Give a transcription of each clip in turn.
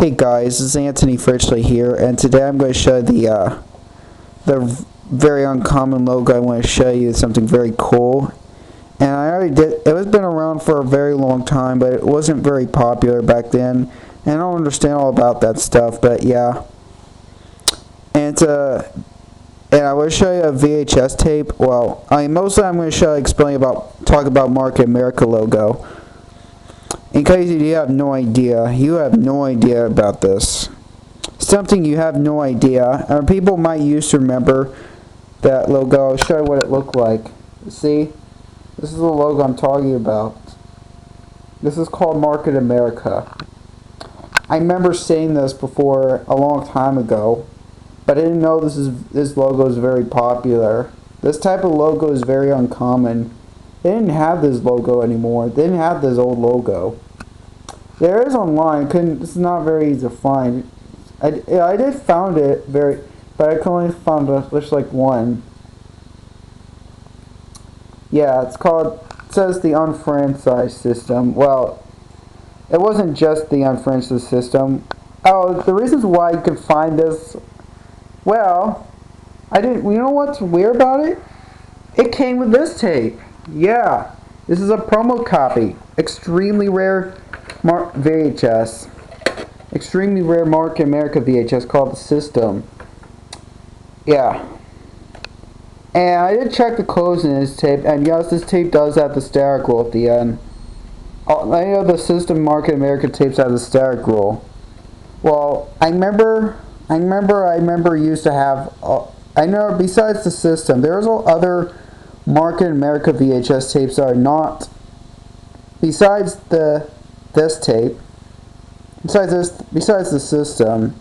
Hey guys, this is Anthony Fritchley here, and today I'm going to show the very uncommon logo. I want to show you something very cool, and I already did. It has been around for a very long time, but it wasn't very popular back then, and I don't understand all about that stuff. But yeah, and I will show you a VHS tape. Well, mostly I'm going to talk about Market America logo. In case you have no idea, about this. Something you have no idea, or people might used to remember that logo. I'll show you what it looked like. See? This is the logo I'm talking about. This is called Market America. I remember seeing this before a long time ago, but I didn't know this logo is very popular. This type of logo is very uncommon. They didn't have this logo anymore. They didn't have this old logo. There is online. It's not very easy to find. I did found it but I only found just like one. Yeah, it says the unfranchised system. Well, it wasn't just the unfranchised system. Oh, the reasons why you can find this. Well, you know what's weird about it? It came with this tape. Yeah, this is a promo copy. Extremely rare VHS. Extremely rare Market America VHS called the System. Yeah. And I did check the codes in this tape, and yes, this tape does have the static roll at the end. I know the System Market America tapes have the static roll. Well, I remember used to have. I know besides the System, there's other Market America VHS tapes that are not. Besides this tape, besides the System.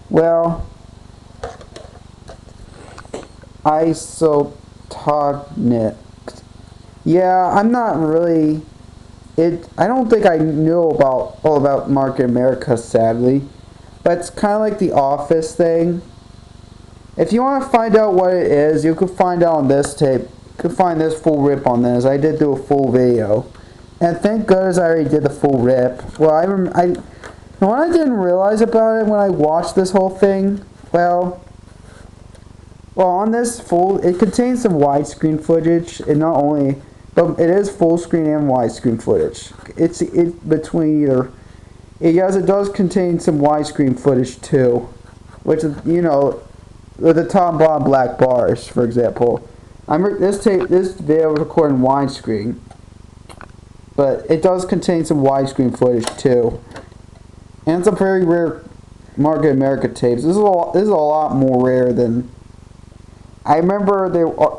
Well, isotonic. Yeah, I'm not really. I don't think I knew all about Market America, sadly. But it's kind of like the Office thing. If you want to find out what it is, you can find out on this tape. You can find this full rip on this. I did do a full video. And thank goodness I already did the full rip. Well, what I didn't realize about it when I watched this whole thing, well, on this it contains some widescreen footage, and not only, but it is full screen and widescreen footage. It's between either. Yes, it does contain some widescreen footage too, which is, with the top and bottom black bars, for example. This video was recorded in widescreen, but it does contain some widescreen footage too, and some very rare Market America tapes. This is a lot more rare than. I remember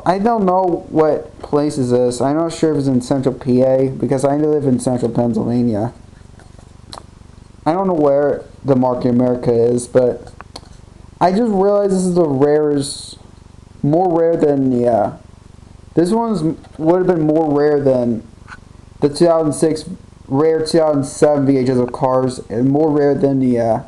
I don't know what place is this. I'm not sure if it's in Central PA because I live in Central Pennsylvania. I don't know where the Market America is, but I just realized this is the rarest, more rare than this would have been more rare than the 2006 rare 2007 VHS of Cars, and more rare than the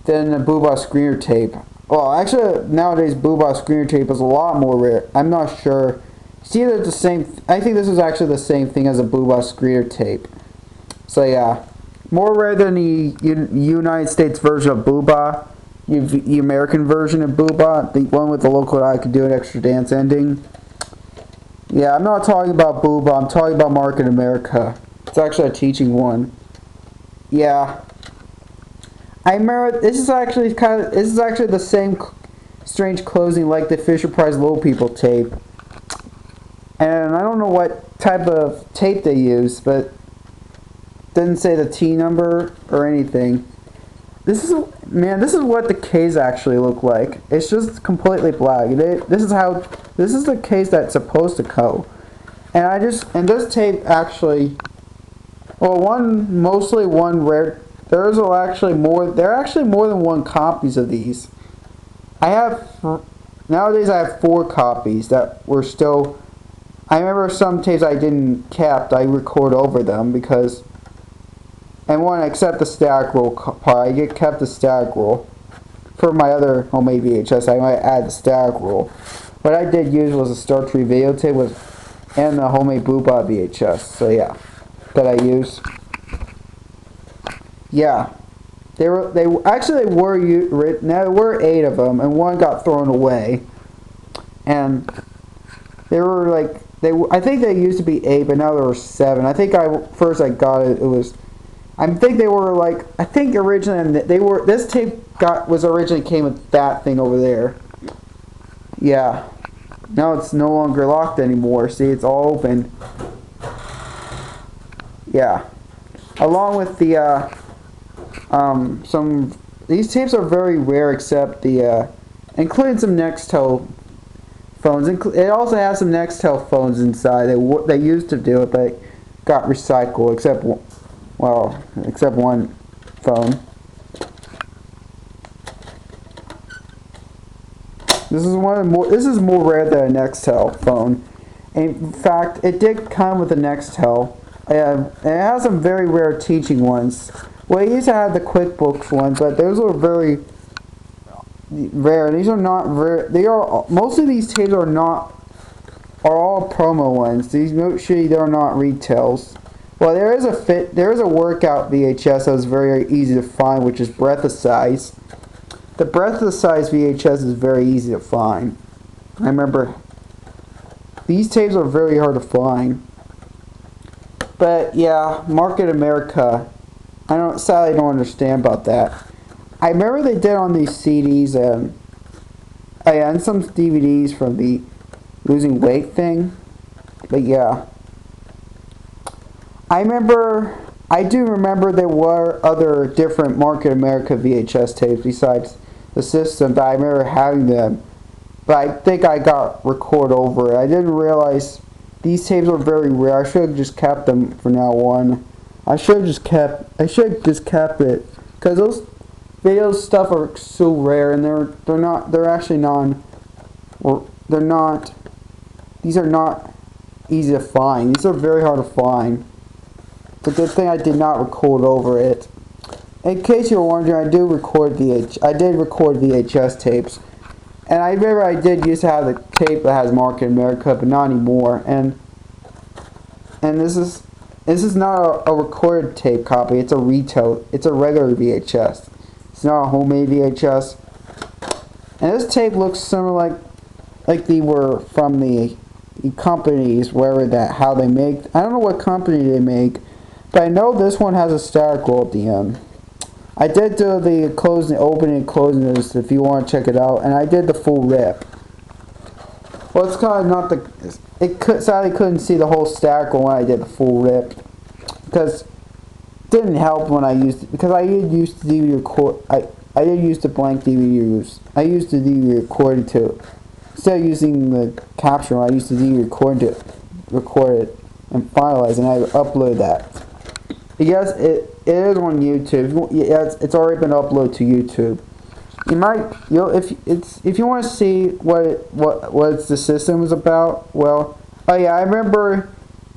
Booba screener tape. Well, actually, nowadays Booba screener tape is a lot more rare. I'm not sure. It's either the same. I think this is actually the same thing as a Booba screener tape. So yeah, more rare than the United States version of Booba, the American version of Booba, the one with the local I Could Do An Extra Dance ending. Yeah, I'm not talking about Booba. I'm talking about Market America. It's actually a teaching one. Yeah. I remember this is actually the same strange closing like the Fisher Price Little People tape. And I don't know what type of tape they used, but it didn't say the T number or anything. This is what the case actually look like. It's just completely black. This is the case that's supposed to go. And this tape actually, well, mostly one rare. There are actually more than one copies of these. Nowadays I have 4 copies that were still. I remember some tapes I didn't kept. I record over them because. And one, except the static roll part, I kept the static roll. For my other homemade VHS, I might add the static roll. What I did use was a Star Trek videotape and the homemade Booba VHS. So yeah, that I use. Yeah. Actually they were 8 of them, and one got thrown away. And they were like I think they used to be 8, but now there were 7. I think first I got it. It was I think they were like I think originally this tape was originally came with that thing over there. Yeah. Now it's no longer locked anymore. See, it's all open. Yeah. Along with the these tapes are very rare, except including some Nextel phones. It also has some Nextel phones inside. They used to do it, but got recycled. Except one phone. This is more rare than a Nextel phone. In fact, it did come with a Nextel. It has some very rare teaching ones. Well, it used to have the QuickBooks ones, but those are very rare. These are not rare. Most of these tapes are all promo ones. These usually they're not retails. Well, there is a workout VHS that was very easy to find, which is Breath of Size. The Breath of Size VHS is very easy to find. I remember these tapes are very hard to find. But yeah, Market America. Sadly don't understand about that. I remember they did on these CDs and some DVDs from the losing weight thing. But yeah. I do remember there were other different Market America VHS tapes besides the system, but I remember having them. But I think I got record over it. I didn't realize these tapes were very rare. I should have just kept them from now on. I should have just kept it, because those video stuff are so rare, and these are not easy to find. These are very hard to find. It's a good thing I did not record over it. In case you're wondering, I did record VHS tapes. And I remember I did used to have the tape that has Market America, but not anymore. And this is not a recorded tape copy. It's a retail. It's a regular VHS. It's not a homemade VHS. And this tape looks similar like they were from the companies how they make. I don't know what company they make, but I know this one has a star glow at the end. I did do the opening and closing this if you want to check it out, and I did the full rip. Well, it's kind of not sadly couldn't see the whole stack when I did the full rip, because it didn't help when I used it, because I did use the DVD record. I did use the blank DVD. I used the DVD recording to instead of using the capture. I used the DVD recording to record it and finalize, and I upload that. Yes, it is on YouTube. Yeah, it's already been uploaded to YouTube. If you want to see what the system is about. Well, oh yeah, I remember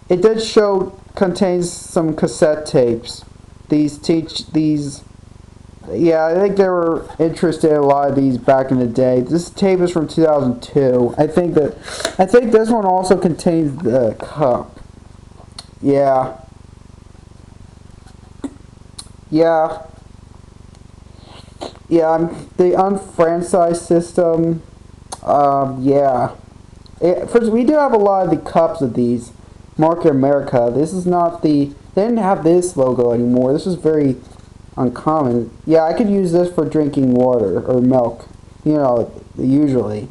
it did contains some cassette tapes. Yeah, I think they were interested in a lot of these back in the day. This tape is from 2002. I think this one also contains the cup. Yeah. Yeah. Yeah, the unfranchised system. Yeah. First, we do have a lot of the cups of these. Market America. This is not they didn't have this logo anymore. This is very uncommon. Yeah, I could use this for drinking water or milk. Usually.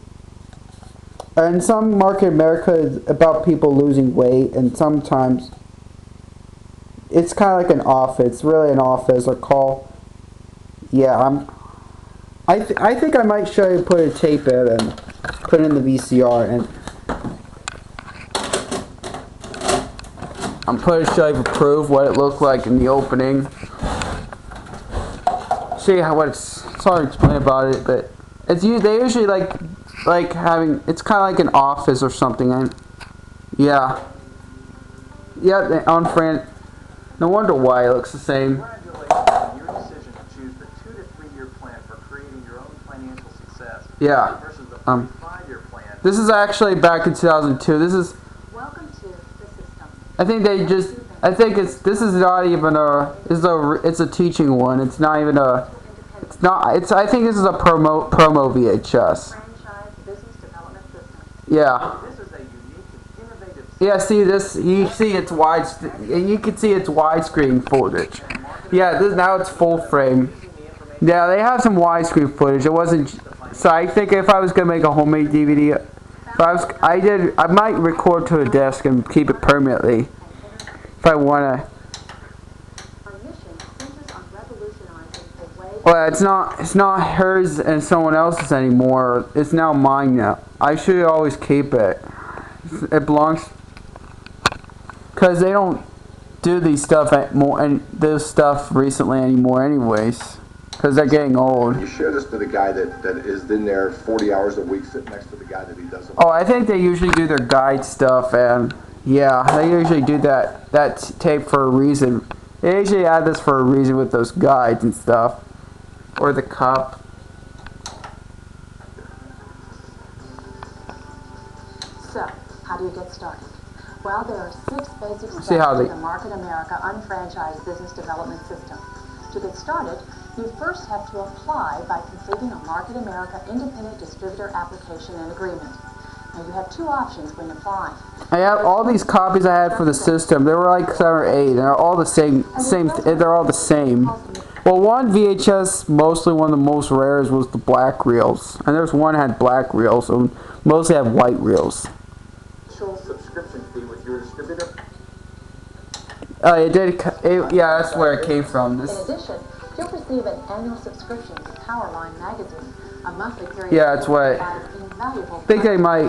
And some Market America is about people losing weight, and sometimes it's kind of like an office. It's really an office or call. Yeah, I think I might show you put a tape in and put it in the VCR, and I'm going to show you to prove what it looked like in the opening. Show you it's hard to explain about it, but they usually like having, it's kind of like an office or something, and yeah, on Fran. No wonder why it looks the same. Congratulations on your decision to choose the 2 to 3 year plan for creating your own financial success. Yeah. Versus the 5-year plan. This is actually back in 2002. This is. Welcome to the system. I think they just I think this is not even it's a teaching one. It's not even a, it's not, it's, I think this is a promo VHS. Franchise business development system. Yeah. This is a unique and innovative Yeah, see this, you see it's wide, you can see it's widescreen footage. Yeah, this, now it's full frame. Yeah, they have some widescreen footage. It wasn't, so I think if I was going to make a homemade DVD, if I might record to a desk and keep it permanently. If I want to. Well, it's not hers and someone else's anymore. It's now mine now. I should always keep it. It belongs, because they don't do these stuff and this stuff recently anymore, anyways. Because they're getting old. You share this to the guy that is in there 40 hours a week, sitting next to the guy that he doesn't. Oh, I think they usually do their guide stuff, and yeah, they usually do that tape for a reason. They usually add this for a reason with those guides and stuff, or the cup. So, how do you get started? Well, there are 6 basic steps See how to they- the Market America unfranchised business development system. To get started, you first have to apply by completing a Market America independent distributor application and agreement. Now, you have 2 options when applying. I have all these copies I had for the system. There were like 7 or 8, and they're all the same. They're all the same. Well, one VHS, mostly one of the most rares, was the black reels, and there's one that had black reels, and mostly have white reels. initial subscription fee with your distributor. It did. Yeah, that's where it came from. In addition, you'll receive an annual subscription to Powerline magazine, a monthly period. Yeah, that's what. I think they might.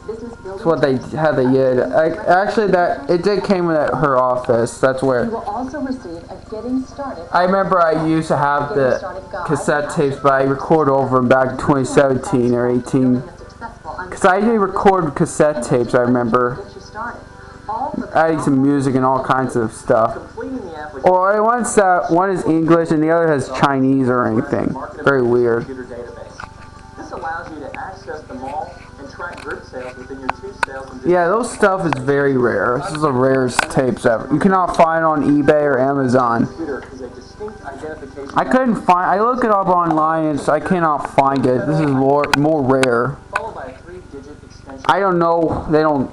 That's what they did. Actually, that it did came at her office. That's You where. will also receive a Getting Started. I remember I used to have the cassette tapes, but I recorded over them back in 2017 or 18. Because I did record cassette tapes, I remember. Get you started. All for Adding some music and all kinds of stuff. Completing the application. Or one is English and the other has Chinese or anything. Very weird. Computer database. This allows you to access the mall and track group sales within your 2 sales and Yeah, those stuff is very rare. This is the rarest tapes ever. You cannot find it on eBay or Amazon. computer is a distinct identification. I couldn't find. I looked it up online and I cannot find it. This is more rare. Followed by a 3-digit extension. I don't know. They don't.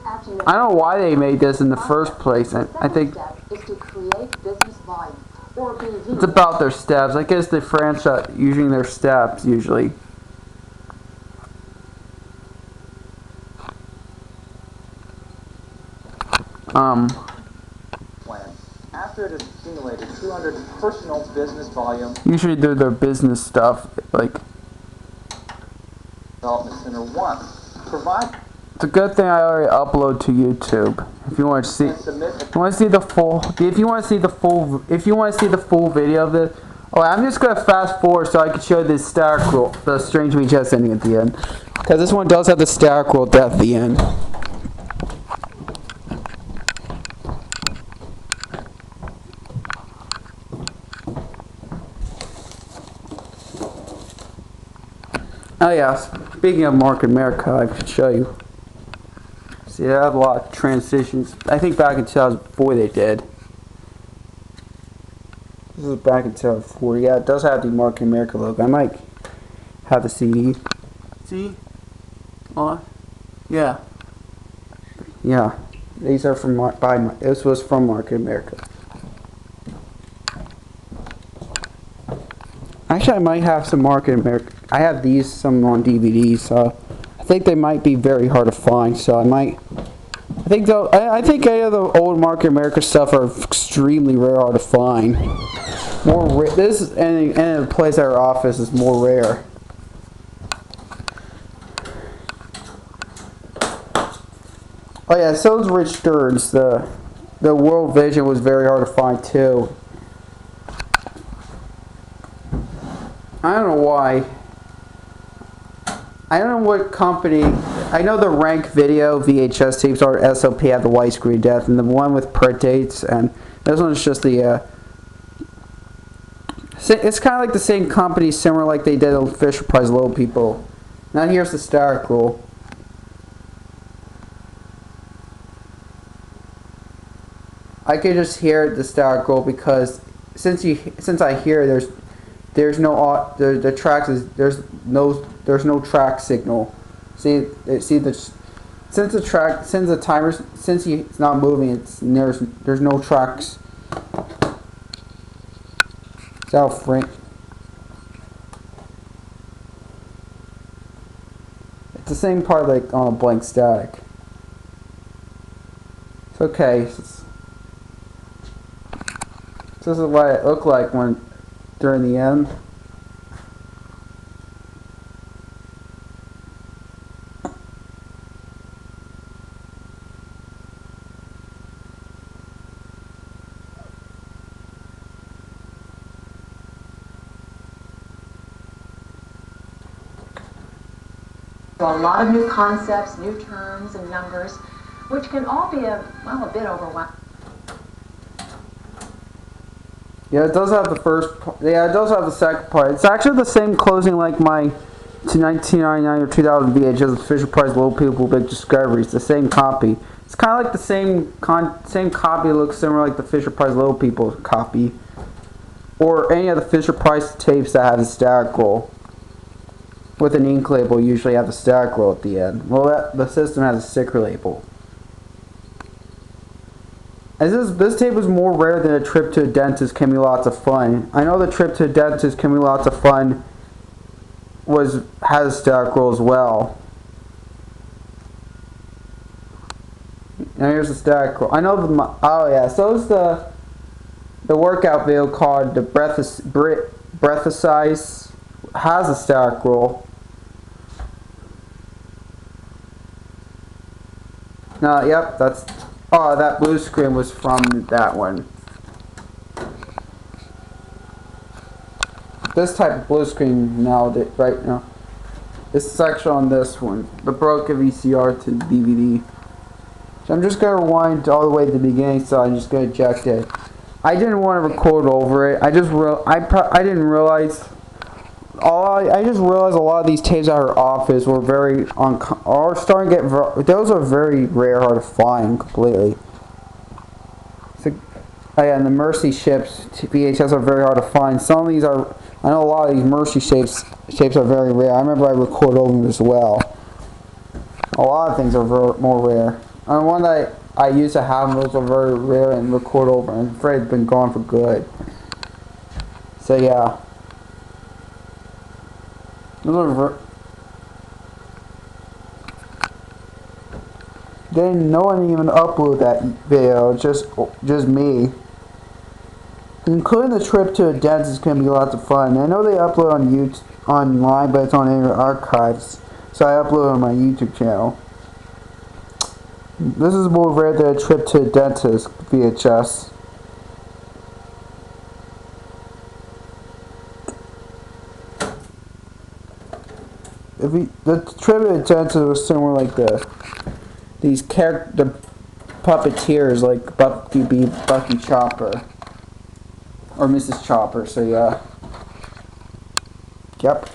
after you I don't know why they made this in the first place. I think step is to create business volume, or BV. it's about their steps. I guess the franchise using their steps usually. Plan. After it has accumulated 200 personal business volume, Usually do their business stuff. Like Development Center 1. Provide it's a good thing I already upload to YouTube. If you want to see, and submit a if you want to see the full, if you want to see the full video of this. Oh, I'm just gonna fast forward so I can show this stack roll, the strange VHS ending at the end, because this one does have the stack roll death at the end. Oh yeah, speaking of Market America, I could show you. See, they have a lot of transitions. I think back in 2004 they did. This is back in 2004. Yeah, it does have the Market America logo. I might have the CD. See? Yeah. Yeah. These are from this was from Market America. Actually, I might have some Market America. I have these some on DVD, so I think they might be very hard to find. So I might. I think though. I think any of the old Market America stuff are extremely rare to find. This and the place at our office is more rare. Oh yeah, so is Rich Stern's. The World Vision was very hard to find too. I don't know why. I don't know what company. I know the Rank Video VHS tapes are SOP have the widescreen death, and the one with print dates, and this one's just the. It's kind of like the same company, similar like they did on Fisher Price Little People. Now here's the stack roll. I could just hear the static roll because since I hear there's no the tracks is there's no track signal. See the since the timer since it's not moving, there's no tracks. See how frank. It's the same part like on a blank static. It's okay. This is what it looked like during the end. So a lot of new concepts, new terms and numbers, which can all be a bit overwhelming. Yeah, it does have the first. Yeah, it does have the second part. It's actually the same closing like my 1999 or 2000 VHS Fisher Price Little People Big Discoveries. The same copy. It's kind of like the same copy. Looks similar like the Fisher Price Little People copy, or any of the Fisher Price tapes that have a static roll. With an ink label, usually have the static roll at the end. Well, the system has a sticker label. As this tape is more rare than a trip to a dentist can be lots of fun. I know the trip to a dentist can be lots of fun has a static roll as well. Now here's the static roll. I know so is the workout video called the Breathalyze has a static roll. No, yep, that blue screen was from that one. This type of blue screen right now. This section on this one, the broken VCR to DVD. So I'm just gonna rewind all the way to the beginning, so I'm just gonna eject it. I didn't want to record over it. I didn't realize. I just realized a lot of these tapes at her office were starting to get. Those are very rare, hard to find completely. And the Mercy ships VHS are very hard to find. Some of these are. I know a lot of these Mercy shapes are very rare. I remember I recorded over them as well. A lot of things are more rare. And one that I used to have, those are very rare and record over. I'm afraid it's been gone for good. So yeah. Then no one even uploaded that video, just me. Including the trip to a dentist can be lots of fun. I know they upload on YouTube online, but it's on Internet Archives, so I upload on my YouTube channel. This is more rare than a trip to a dentist VHS. The trip to a dentist was similar like the puppeteers like Bucky Chopper. Or Mrs. Chopper, so yeah. Yep.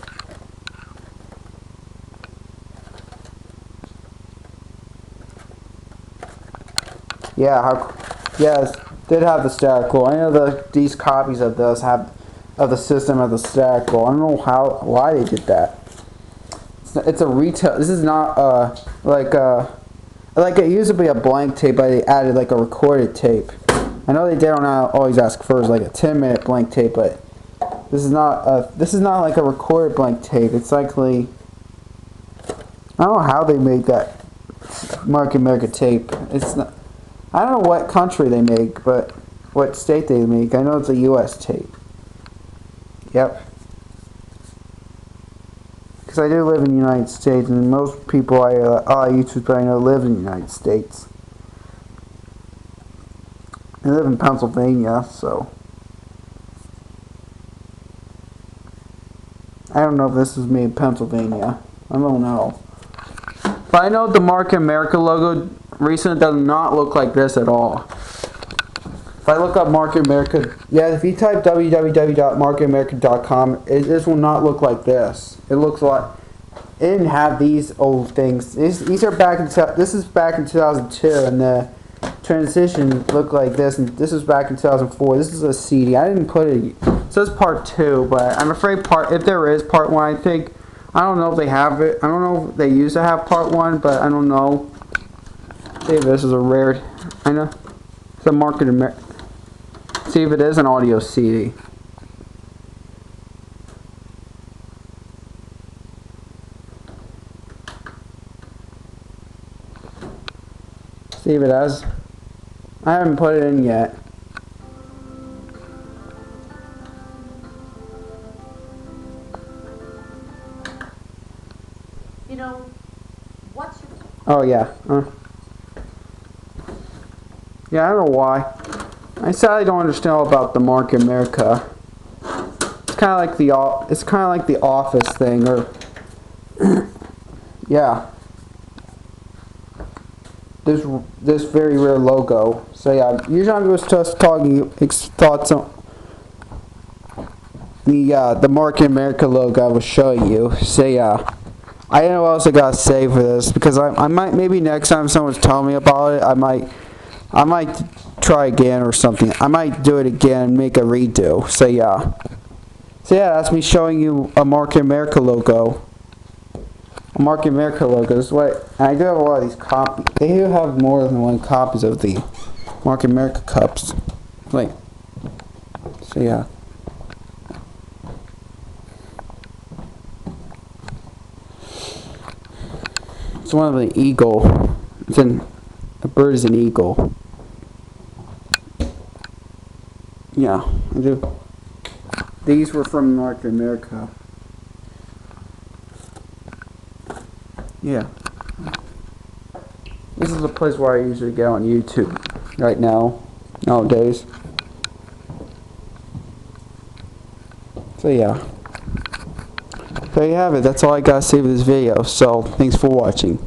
Yeah, did have the static roll. I know these copies of those of the system have the static roll. I don't know why they did that. It's a retail. This is not like it used to be a blank tape, but they added like a recorded tape. I know they don't always ask for like a 10-minute blank tape, but this is not like a recorded blank tape. It's likely I don't know how they made that Mark America tape. It's not. I don't know what country they make, but what state they make. I know it's a U.S. tape. Yep. Because I do live in the United States, and most people YouTubers I know live in the United States. I live in Pennsylvania, so I don't know if this was made in Pennsylvania. I don't know. But I know the Mark America logo recently does not look like this at all. If I look up Mark America, yeah, if you type www.markamerica.com, this will not look like this. It looks like it didn't have these old things. These are back in this is back in 2002, and transition looked like this, and this was back in 2004. This is a CD. I didn't put it. It says part 2, but I'm afraid if there is part 1, I don't know if they have it. I don't know if they used to have part 1, but I don't know. See if this is a rare. I know it's a market. See if it is an audio CD. See if it has. I haven't put it in yet. You know, what's your... Oh yeah. Yeah, I don't know why. I sadly don't understand about the Market America. It's kind of like the Office thing, or yeah. This very rare logo. So yeah, usually I'm just talking thoughts on the Market America logo I was showing you. So yeah, I don't know what else I gotta say for this, because I might, maybe next time someone's telling me about it, I might try again or something. I might do it again and make a redo. So yeah, that's me showing you a Market America logo. Market America logos. What? And I do have a lot of these copies. They do have more than one copies of the Market America cups. Wait. So yeah. It's one of the eagle. The bird is an eagle. Yeah, I do. These were from Market America. Yeah. This is the place where I usually go on YouTube right now, nowadays. So yeah. There you have it. That's all I gotta say for this video. So, thanks for watching.